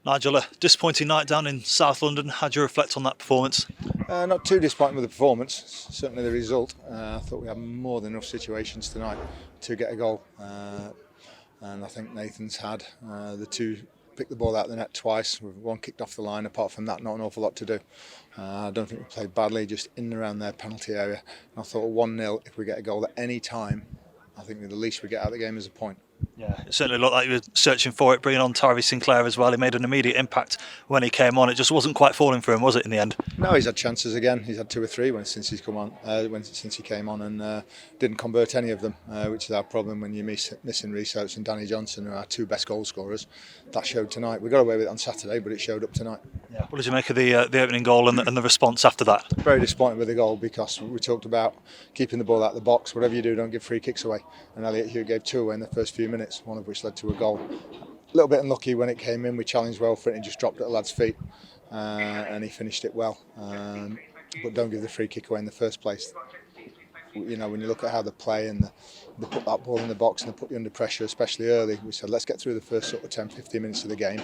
Nigel, a disappointing night down in South London. How do you reflect on that performance? Not too disappointed with the performance, certainly the result. I thought we had more than enough situations tonight to get a goal. And I think Nathan's had the two picked the ball out of the net twice, with one kicked off the line. Apart from that, not an awful lot to do. I don't think we played badly, just in and around their penalty area. And I thought 1-0, if we get a goal at any time, I think the least we get out of the game is a point. Yeah, it certainly looked like you were searching for it, bringing on Tyree Sinclair as well. He made an immediate impact when he came on. It just wasn't quite falling for him, was it, in the end? No, he's had chances again. He's had 2 or 3 since he's come on, since he came on, and didn't convert any of them, which is our problem when you're missing Rhys Oates and Danny Johnson, who are our 2 best goal scorers. That showed tonight. We got away with it on Saturday, but it showed up tonight. Yeah. What did you make of the opening goal and the response after that? Very disappointed with the goal, because we talked about keeping the ball out of the box. Whatever you do, don't give free kicks away. And Elliot Hugh gave 2 away in the first few minutes, one of which led to a goal. A little bit unlucky when it came in. We challenged well for it and just dropped it at the lad's feet, and he finished it well. But don't give the free kick away in the first place. You know, when you look at how they play and they put that ball in the box and they put you under pressure, especially early, we said let's get through the first sort of 10-15 minutes of the game,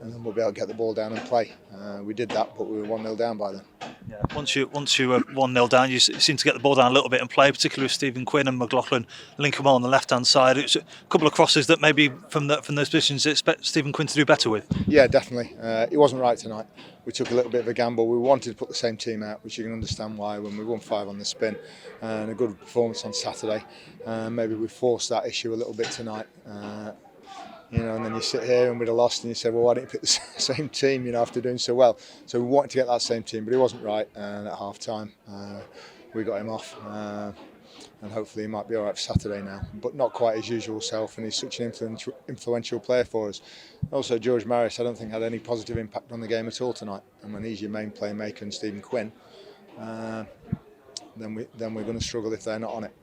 and then we'll be able to get the ball down and play. We did that, but we were 1-0 down by then. Yeah. Once you were 1-0 down, you seemed to get the ball down a little bit and play, particularly with Stephen Quinn and McLaughlin linking well on the left-hand side. It was a couple of crosses that maybe from those positions you expect Stephen Quinn to do better with. Yeah, definitely. He wasn't right tonight. We took a little bit of a gamble. We wanted to put the same team out, which you can understand why when we won 5 on the spin, and a good performance on Saturday. Maybe we forced that issue a little bit tonight. You know, and then you sit here and we'd have lost, and you say, well, why didn't you pick the same team, you know, after doing so well? So we wanted to get that same team, but he wasn't right. And at half time, we got him off, and hopefully he might be all right for Saturday now, but not quite his usual self. And he's such an influential player for us. Also, George Maris, I don't think had any positive impact on the game at all tonight. And when he's your main playmaker and Stephen Quinn, then we're going to struggle if they're not on it.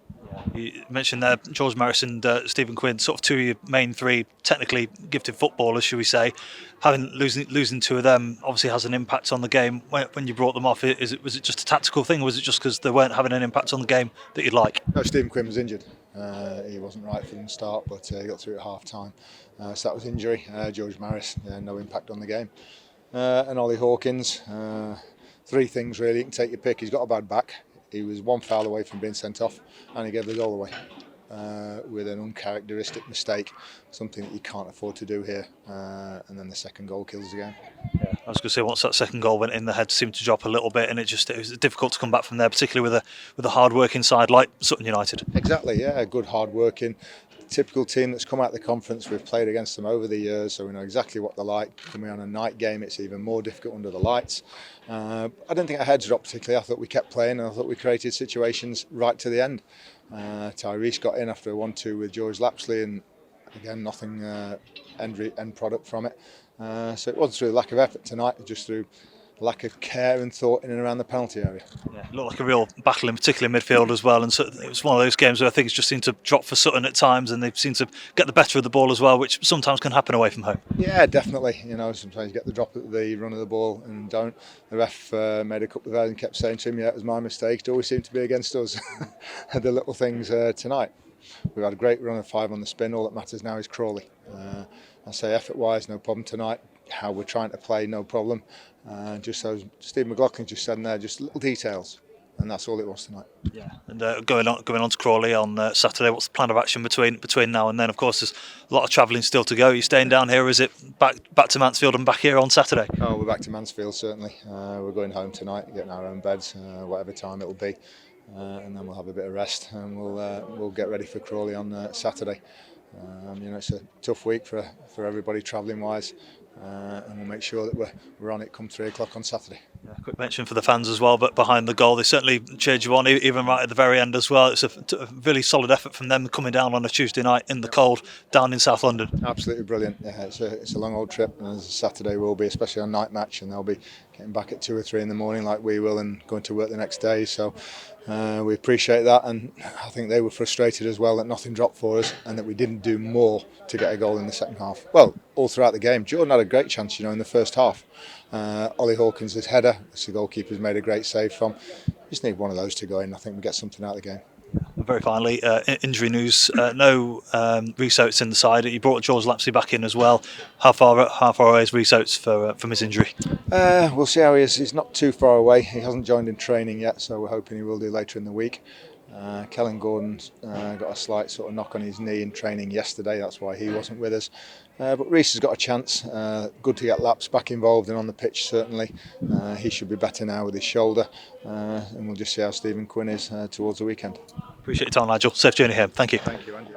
You mentioned there George Maris and Stephen Quinn, sort of 2 of your main 3 technically gifted footballers, should we say. Losing 2 of them obviously has an impact on the game. When you brought them off, was it just a tactical thing, or was it just because they weren't having an impact on the game that you'd like? No, Stephen Quinn was injured. He wasn't right from the start, but he got through at half time. So that was injury. George Maris, no impact on the game. And Ollie Hawkins, 3 things really. You can take your pick. He's got a bad back. He was 1 foul away from being sent off, and he gave the goal away with an uncharacteristic mistake, something that you can't afford to do here. And then the second goal kills the game. Yeah, I was going to say, once that second goal went in, the head seemed to drop a little bit, and it was difficult to come back from there, particularly with a hard-working side like Sutton United. Exactly, yeah, good hard-working. Typical team that's come out of the conference. We've played against them over the years, so we know exactly what they're like. Coming on a night game, it's even more difficult under the lights. I don't think our heads dropped particularly. I thought we kept playing, and I thought we created situations right to the end. Tyrese got in after a 1-2 with George Lapsley, and again, nothing end product from it. So it wasn't through lack of effort tonight, just through lack of care and thought in and around the penalty area. Yeah, it looked like a real battle, in particular in midfield as well, and so it was one of those games where things just seemed to drop for Sutton at times, and they seem to get the better of the ball as well, which sometimes can happen away from home. Yeah, definitely. You know, sometimes you get the drop at the run of the ball and don't. The ref made a couple of errors and kept saying to him, yeah, it was my mistake. It always seemed to be against us. The little things tonight. We've had a great run of 5 on the spin. All that matters now is Crawley. I say effort-wise, no problem tonight. How we're trying to play, no problem. Just so Steve McLaughlin just said in there, just little details, and that's all it was tonight. Yeah, and going on to Crawley on Saturday. What's the plan of action between now and then? Of course, there's a lot of travelling still to go. Are you staying down here, or is it back to Mansfield and back here on Saturday? Oh, we're back to Mansfield certainly. We're going home tonight, getting our own beds, whatever time it'll be, and then we'll have a bit of rest, and we'll get ready for Crawley on Saturday. You know, it's a tough week for everybody travelling wise. And we'll make sure that we're on it come 3 o'clock on Saturday. Yeah, quick mention for the fans as well, but behind the goal they certainly cheered you on, even right at the very end as well. It's a really solid effort from them coming down on a Tuesday night in the cold down in South London. Absolutely brilliant. Yeah, it's a long old trip, and as Saturday will be, especially on night match, and they'll be getting back at 2 or 3 in the morning like we will, and going to work the next day. So we appreciate that, and I think they were frustrated as well that nothing dropped for us and that we didn't do more to get a goal in the second half. Well, all throughout the game, Jordan had a great chance, you know, in the first half. Ollie Hawkins' header, which the goalkeeper's made a great save from. Just need one of those to go in. I think we get something out of the game. Very finally, injury news. No Rhys Oates in the side. You brought George Lapsley back in as well. How far away is Rhys Oates from his injury? We'll see how he is. He's not too far away. He hasn't joined in training yet, so we're hoping he will do later in the week. Kellen Gordon's got a slight sort of knock on his knee in training yesterday. That's why he wasn't with us. But Rhys has got a chance. Good to get Laps back involved and on the pitch, certainly. He should be better now with his shoulder. And we'll just see how Stephen Quinn is towards the weekend. Appreciate your time, Nigel. Safe journey home. Thank you. Thank you, Andrew.